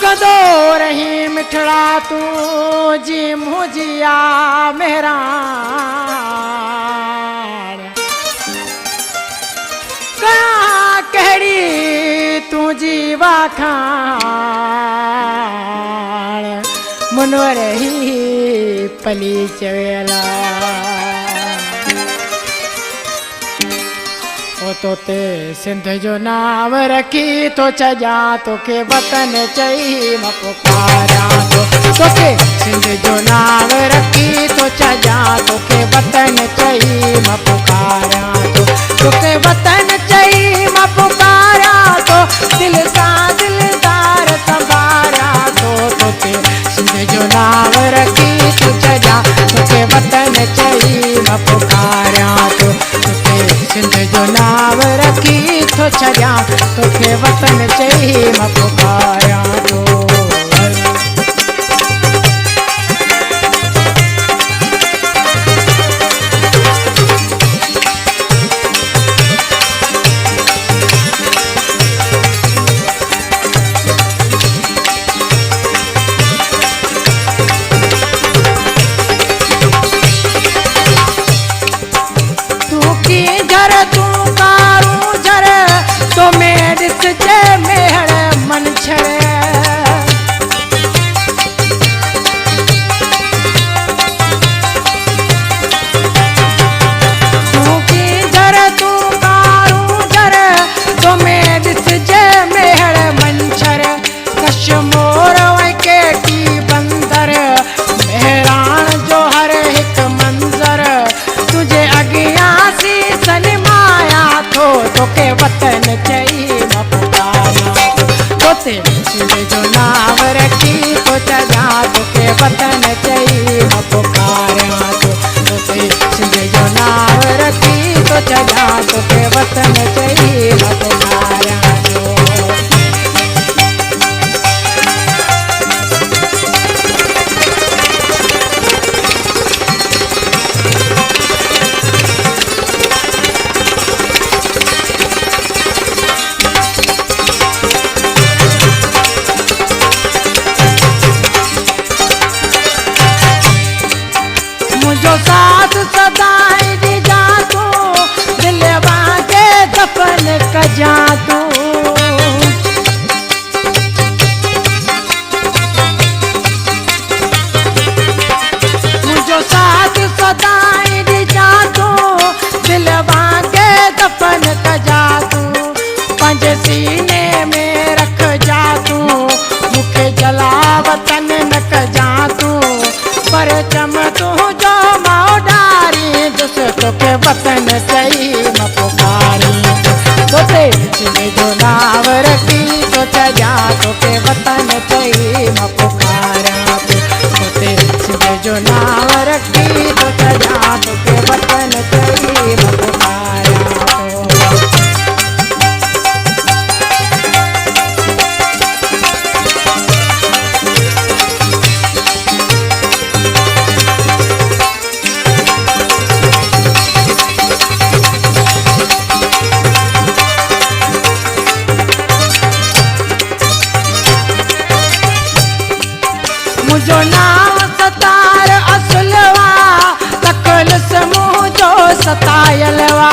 कदो रही मिठड़ा तू जी मुझिया मेरा कहड़ी तू जीवा खान मुनो रही पली चवेला ओ तो ते सिंध जो नाम रखी तो चजा तो के वतन चई म पुकारा तो के सिंध जो नाम रखी तो चजा तो के वतन चई म पुकारा तो के वतन चई म पुकारा तो दिल सा दिलदार संभारा तो के सिंध जो नाम रखी तो चजा तो के वतन चई म पुकारा तो के सिंध जो नाम रखी तो छजा तो के वतन चई म पुकारा तो तू कारू झर तो मेरिस जे मेहर मन छड़े तू की झर तू कारू झर तो मेरिस जे मेहर मन छड़ कश्मोर के की बंदर मेहरान जो हर एक मंजर तुझे अगिया सी सनमाया तो के वतन चई म पुकारा तो ते सिंध जो नाम रखी तो चजा तो के वतन चई म पुकारा तो ते सिंध जो नाम रखी तो चजा तो के वतन चई म पुकारा जो साथ सदाई दी जा तू दिलवा के दफन का जा तू मुझो साथ सदाई दी जा तू दिलवा के दफन का जा तू पंज सीने में रख जा तू मुखे जला वतन न क जा तू पर चम तू जो मौडारी दुस तो के वतन चई म पुकारी तो ते सिंध जो नाम रखी तो चजा तो के वतन चई म पुकारा तो ते सिंध जो नाम रखी तो चजा तो के वतन चई म पुकारा मुझो नाम सतार असलवा तकल समूह जो सतायलवा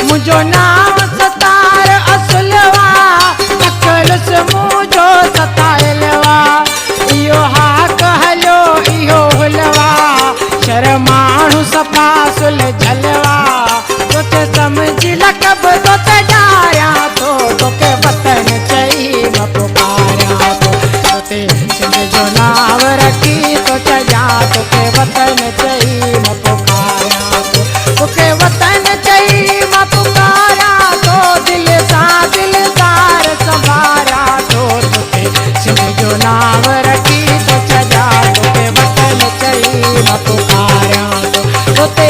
मुझो नाम सतार असलवा तकल समूह जो सतायलवा इहो हा कहलो इहो हुलवा शर्माणु सफा सुल झलवा तो समझ लकब तो डाया तो के वतन चई म पुकारा तो ते सिंध जो नाम रखी तो चजा तो के वतन चई म पुकारा तो के वतन चई म पुकारा तो दिल सा दिलदार संभारा तो ते सिंध जो नाम रखी तो चजा तो के वतन चई म पुकारा तो ते